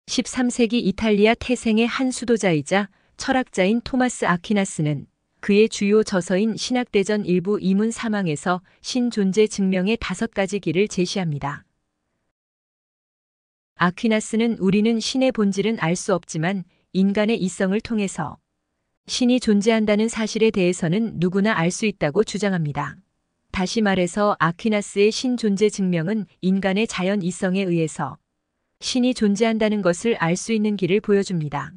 13세기 이탈리아 태생의 한 수도자이자 철학자인 토마스 아퀴나스는 그의 주요 저서인 신학대전 일부 이문 사망에서 신존재 증명의 5가지 길을 제시합니다. 아퀴나스는 우리는 신의 본질은 알 수 없지만 인간의 이성을 통해서 신이 존재한다는 사실에 대해서는 누구나 알 수 있다고 주장합니다. 다시 말해서 아퀴나스의 신존재 증명은 인간의 자연 이성에 의해서 신이 존재한다는 것을 알 수 있는 길을 보여줍니다.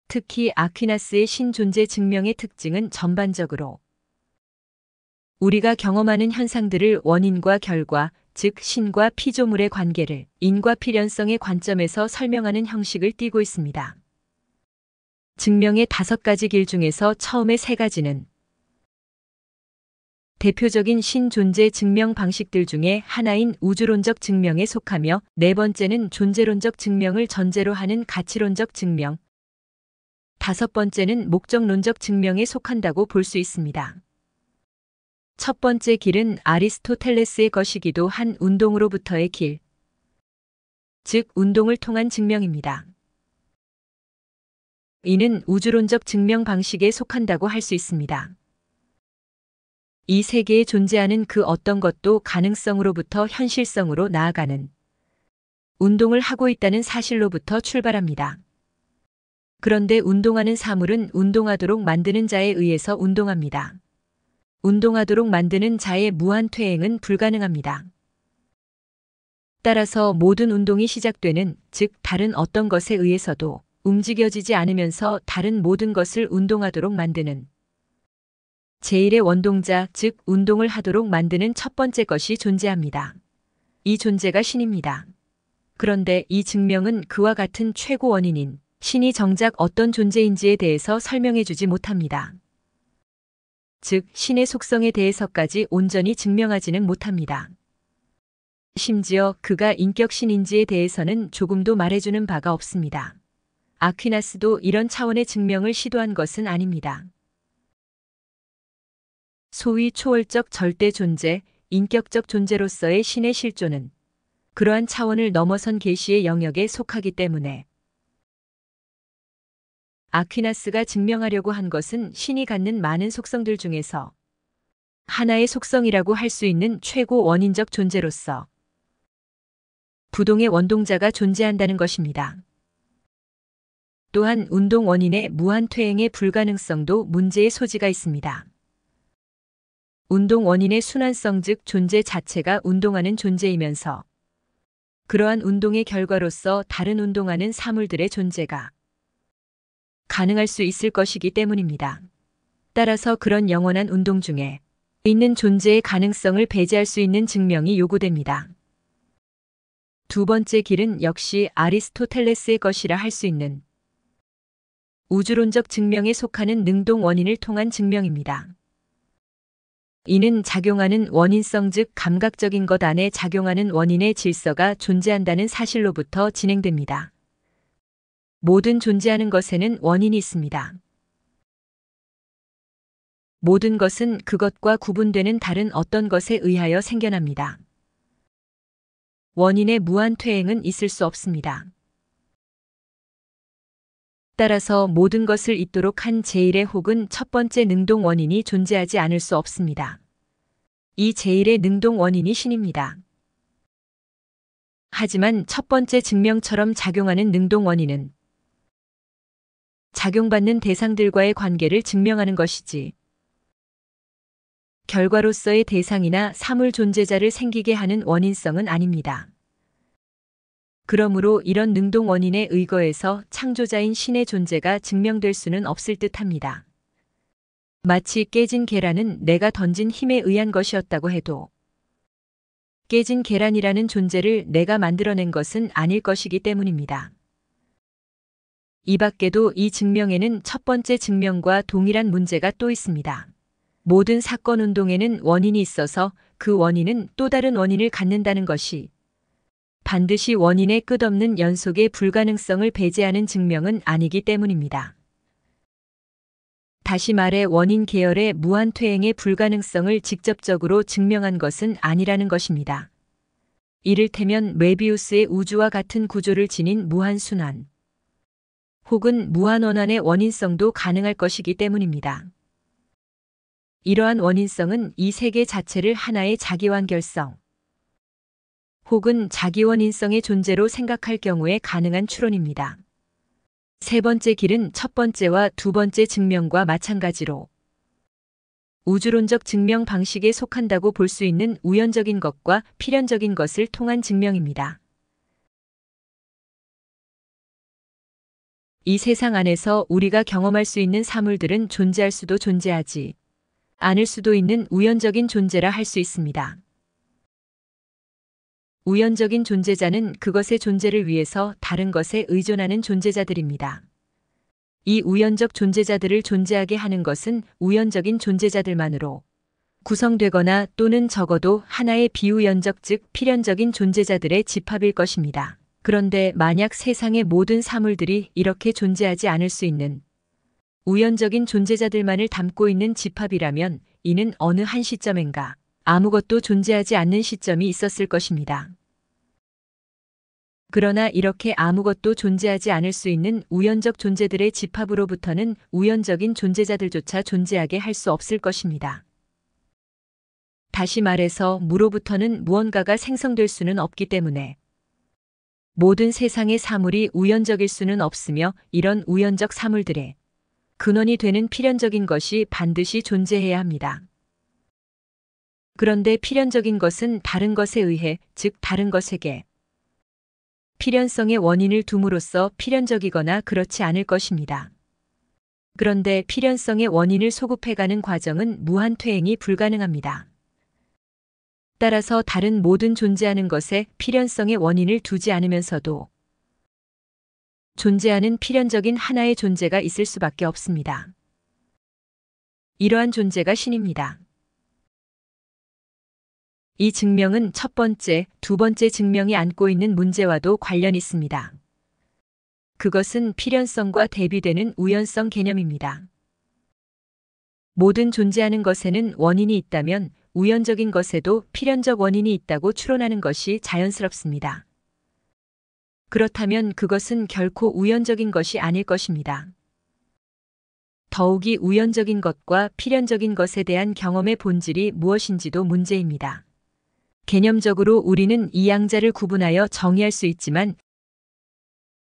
특히 아퀴나스의 신존재 증명의 특징은 전반적으로 우리가 경험하는 현상들을 원인과 결과, 즉 신과 피조물의 관계를 인과 필연성의 관점에서 설명하는 형식을 띠고 있습니다. 증명의 5가지 길 중에서 처음의 3가지는 대표적인 신존재 증명 방식들 중에 하나인 우주론적 증명에 속하며 4번째는 존재론적 증명을 전제로 하는 가치론적 증명, 5번째는 목적론적 증명에 속한다고 볼 수 있습니다. 첫 번째 길은 아리스토텔레스의 것이기도 한 운동으로부터의 길, 즉 운동을 통한 증명입니다. 이는 우주론적 증명 방식에 속한다고 할 수 있습니다. 이 세계에 존재하는 그 어떤 것도 가능성으로부터 현실성으로 나아가는 운동을 하고 있다는 사실로부터 출발합니다. 그런데 운동하는 사물은 운동하도록 만드는 자에 의해서 운동합니다. 운동하도록 만드는 자의 무한 퇴행은 불가능합니다. 따라서 모든 운동이 시작되는, 즉 다른 어떤 것에 의해서도 움직여지지 않으면서 다른 모든 것을 운동하도록 만드는 제1의 원동자, 즉 운동을 하도록 만드는 첫 번째 것이 존재합니다. 이 존재가 신입니다. 그런데 이 증명은 그와 같은 최고 원인인 신이 정작 어떤 존재인지에 대해서 설명해주지 못합니다. 즉 신의 속성에 대해서까지 온전히 증명하지는 못합니다. 심지어 그가 인격신인지에 대해서는 조금도 말해주는 바가 없습니다. 아퀴나스도 이런 차원의 증명을 시도한 것은 아닙니다. 소위 초월적 절대 존재, 인격적 존재로서의 신의 실존은 그러한 차원을 넘어선 계시의 영역에 속하기 때문에 아퀴나스가 증명하려고 한 것은 신이 갖는 많은 속성들 중에서 하나의 속성이라고 할 수 있는 최고 원인적 존재로서 부동의 원동자가 존재한다는 것입니다. 또한 운동 원인의 무한 퇴행의 불가능성도 문제의 소지가 있습니다. 운동 원인의 순환성, 즉 존재 자체가 운동하는 존재이면서 그러한 운동의 결과로서 다른 운동하는 사물들의 존재가 가능할 수 있을 것이기 때문입니다. 따라서 그런 영원한 운동 중에 있는 존재의 가능성을 배제할 수 있는 증명이 요구됩니다. 두 번째 길은 역시 아리스토텔레스의 것이라 할 수 있는 우주론적 증명에 속하는 능동 원인을 통한 증명입니다. 이는 작용하는 원인성, 즉 감각적인 것 안에 작용하는 원인의 질서가 존재한다는 사실로부터 진행됩니다. 모든 존재하는 것에는 원인이 있습니다. 모든 것은 그것과 구분되는 다른 어떤 것에 의하여 생겨납니다. 원인의 무한 퇴행은 있을 수 없습니다. 따라서 모든 것을 잇도록 한 제1의 혹은 첫 번째 능동 원인이 존재하지 않을 수 없습니다. 이 제1의 능동 원인이 신입니다. 하지만 첫 번째 증명처럼 작용하는 능동 원인은 작용받는 대상들과의 관계를 증명하는 것이지 결과로서의 대상이나 사물 존재자를 생기게 하는 원인성은 아닙니다. 그러므로 이런 능동 원인에 의거해서 창조자인 신의 존재가 증명될 수는 없을 듯합니다. 마치 깨진 계란은 내가 던진 힘에 의한 것이었다고 해도 깨진 계란이라는 존재를 내가 만들어낸 것은 아닐 것이기 때문입니다. 이 밖에도 이 증명에는 첫 번째 증명과 동일한 문제가 또 있습니다. 모든 사건 운동에는 원인이 있어서 그 원인은 또 다른 원인을 갖는다는 것이 반드시 원인의 끝없는 연속의 불가능성을 배제하는 증명은 아니기 때문입니다. 다시 말해 원인 계열의 무한 퇴행의 불가능성을 직접적으로 증명한 것은 아니라는 것입니다. 이를테면 메비우스의 우주와 같은 구조를 지닌 무한순환 혹은 무한원환의 원인성도 가능할 것이기 때문입니다. 이러한 원인성은 이 세계 자체를 하나의 자기완결성 혹은 자기원인성의 존재로 생각할 경우에 가능한 추론입니다. 세 번째 길은 첫 번째와 두 번째 증명과 마찬가지로 우주론적 증명 방식에 속한다고 볼 수 있는 우연적인 것과 필연적인 것을 통한 증명입니다. 이 세상 안에서 우리가 경험할 수 있는 사물들은 존재할 수도 존재하지 않을 수도 있는 우연적인 존재라 할 수 있습니다. 우연적인 존재자는 그것의 존재를 위해서 다른 것에 의존하는 존재자들입니다. 이 우연적 존재자들을 존재하게 하는 것은 우연적인 존재자들만으로 구성되거나 또는 적어도 하나의 비우연적 즉 필연적인 존재자들의 집합일 것입니다. 그런데 만약 세상의 모든 사물들이 이렇게 존재하지 않을 수 있는 우연적인 존재자들만을 담고 있는 집합이라면 이는 어느 한 시점인가 아무것도 존재하지 않는 시점이 있었을 것입니다. 그러나 이렇게 아무것도 존재하지 않을 수 있는 우연적 존재들의 집합으로부터는 우연적인 존재자들조차 존재하게 할 수 없을 것입니다. 다시 말해서 무로부터는 무언가가 생성될 수는 없기 때문에 모든 세상의 사물이 우연적일 수는 없으며 이런 우연적 사물들의 근원이 되는 필연적인 것이 반드시 존재해야 합니다. 그런데 필연적인 것은 다른 것에 의해, 즉 다른 것에게 필연성의 원인을 둠으로써 필연적이거나 그렇지 않을 것입니다. 그런데 필연성의 원인을 소급해가는 과정은 무한퇴행이 불가능합니다. 따라서 다른 모든 존재하는 것에 필연성의 원인을 두지 않으면서도 존재하는 필연적인 하나의 존재가 있을 수밖에 없습니다. 이러한 존재가 신입니다. 이 증명은 첫 번째, 두 번째 증명이 안고 있는 문제와도 관련이 있습니다. 그것은 필연성과 대비되는 우연성 개념입니다. 모든 존재하는 것에는 원인이 있다면 우연적인 것에도 필연적 원인이 있다고 추론하는 것이 자연스럽습니다. 그렇다면 그것은 결코 우연적인 것이 아닐 것입니다. 더욱이 우연적인 것과 필연적인 것에 대한 경험의 본질이 무엇인지도 문제입니다. 개념적으로 우리는 이 양자를 구분하여 정의할 수 있지만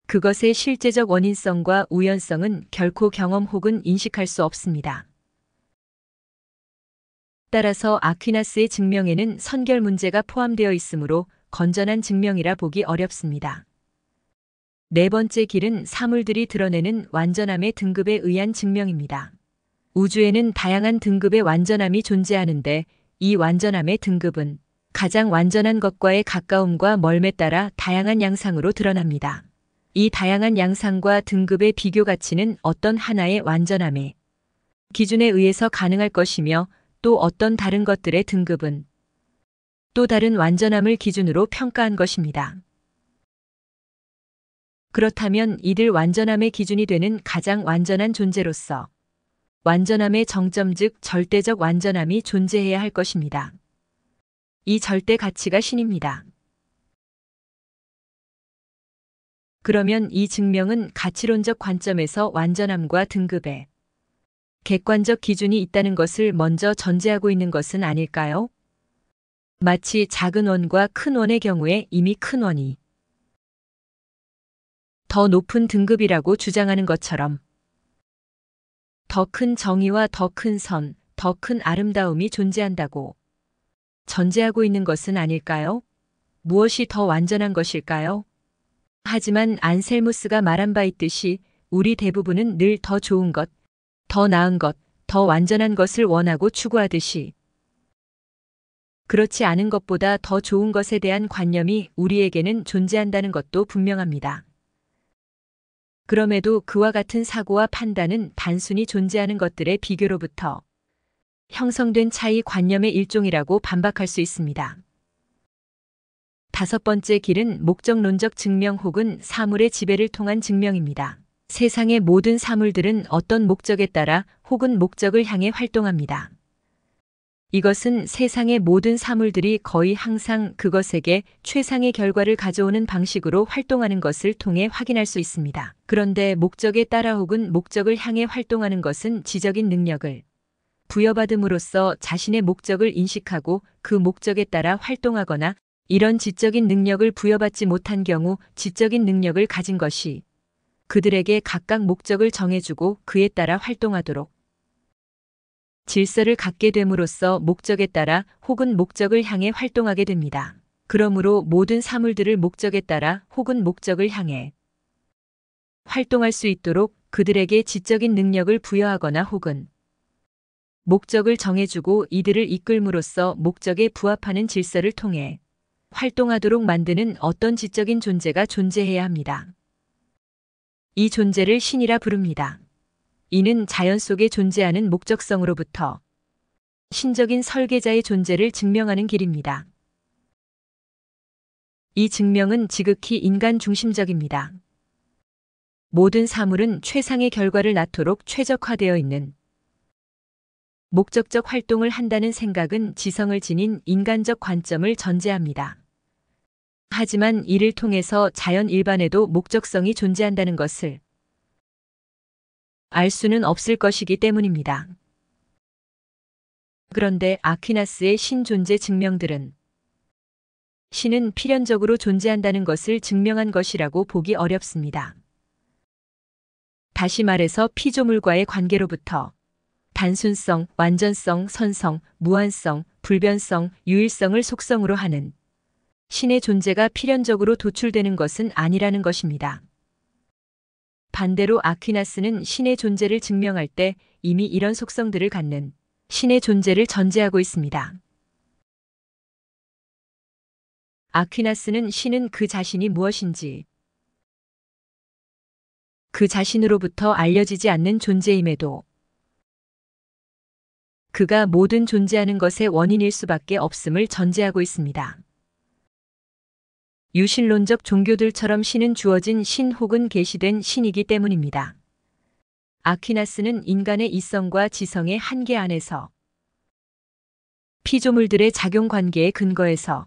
그것의 실제적 원인성과 우연성은 결코 경험 혹은 인식할 수 없습니다. 따라서 아퀴나스의 증명에는 선결 문제가 포함되어 있으므로 건전한 증명이라 보기 어렵습니다. 네 번째 길은 사물들이 드러내는 완전함의 등급에 의한 증명입니다. 우주에는 다양한 등급의 완전함이 존재하는데 이 완전함의 등급은 가장 완전한 것과의 가까움과 멀음에 따라 다양한 양상으로 드러납니다. 이 다양한 양상과 등급의 비교 가치는 어떤 하나의 완전함의 기준에 의해서 가능할 것이며 또 어떤 다른 것들의 등급은 또 다른 완전함을 기준으로 평가한 것입니다. 그렇다면 이들 완전함의 기준이 되는 가장 완전한 존재로서 완전함의 정점 즉 절대적 완전함이 존재해야 할 것입니다. 이 절대 가치가 신입니다. 그러면 이 증명은 가치론적 관점에서 완전함과 등급의 객관적 기준이 있다는 것을 먼저 전제하고 있는 것은 아닐까요? 마치 작은 원과 큰 원의 경우에 이미 큰 원이 더 높은 등급이라고 주장하는 것처럼 더 큰 정의와 더 큰 선, 더 큰 아름다움이 존재한다고 전제하고 있는 것은 아닐까요? 무엇이 더 완전한 것일까요? 하지만 안셀무스가 말한 바 있듯이 우리 대부분은 늘 더 좋은 것, 더 나은 것, 더 완전한 것을 원하고 추구하듯이 그렇지 않은 것보다 더 좋은 것에 대한 관념이 우리에게는 존재한다는 것도 분명합니다. 그럼에도 그와 같은 사고와 판단은 단순히 존재하는 것들의 비교로부터 형성된 차이 관념의 일종이라고 반박할 수 있습니다. 다섯 번째 길은 목적론적 증명 혹은 사물의 지배를 통한 증명입니다. 세상의 모든 사물들은 어떤 목적에 따라 혹은 목적을 향해 활동합니다. 이것은 세상의 모든 사물들이 거의 항상 그것에게 최상의 결과를 가져오는 방식으로 활동하는 것을 통해 확인할 수 있습니다. 그런데 목적에 따라 혹은 목적을 향해 활동하는 것은 지적인 능력을 부여받음으로써 자신의 목적을 인식하고 그 목적에 따라 활동하거나 이런 지적인 능력을 부여받지 못한 경우 지적인 능력을 가진 것이 그들에게 각각 목적을 정해주고 그에 따라 활동하도록 질서를 갖게 됨으로써 목적에 따라 혹은 목적을 향해 활동하게 됩니다. 그러므로 모든 사물들을 목적에 따라 혹은 목적을 향해 활동할 수 있도록 그들에게 지적인 능력을 부여하거나 혹은 목적을 정해주고 이들을 이끌므로써 목적에 부합하는 질서를 통해 활동하도록 만드는 어떤 지적인 존재가 존재해야 합니다. 이 존재를 신이라 부릅니다. 이는 자연 속에 존재하는 목적성으로부터 신적인 설계자의 존재를 증명하는 길입니다. 이 증명은 지극히 인간 중심적입니다. 모든 사물은 최상의 결과를 낳도록 최적화되어 있는 목적적 활동을 한다는 생각은 지성을 지닌 인간적 관점을 전제합니다. 하지만 이를 통해서 자연 일반에도 목적성이 존재한다는 것을 알 수는 없을 것이기 때문입니다. 그런데 아퀴나스의 신 존재 증명들은 신은 필연적으로 존재한다는 것을 증명한 것이라고 보기 어렵습니다. 다시 말해서 피조물과의 관계로부터 단순성, 완전성, 선성, 무한성, 불변성, 유일성을 속성으로 하는 신의 존재가 필연적으로 도출되는 것은 아니라는 것입니다. 반대로 아퀴나스는 신의 존재를 증명할 때 이미 이런 속성들을 갖는 신의 존재를 전제하고 있습니다. 아퀴나스는 신은 그 자신이 무엇인지 그 자신으로부터 알려지지 않는 존재임에도 그가 모든 존재하는 것의 원인일 수밖에 없음을 전제하고 있습니다. 유신론적 종교들처럼 신은 주어진 신 혹은 계시된 신이기 때문입니다. 아퀴나스는 인간의 이성과 지성의 한계 안에서 피조물들의 작용 관계에 근거해서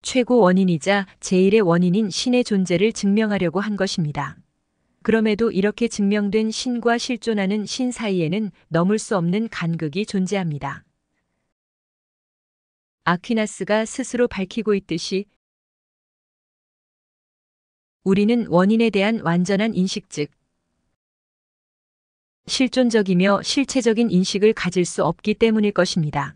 최고 원인이자 제일의 원인인 신의 존재를 증명하려고 한 것입니다. 그럼에도 이렇게 증명된 신과 실존하는 신 사이에는 넘을 수 없는 간극이 존재합니다. 아퀴나스가 스스로 밝히고 있듯이 우리는 원인에 대한 완전한 인식 즉 실존적이며 실체적인 인식을 가질 수 없기 때문일 것입니다.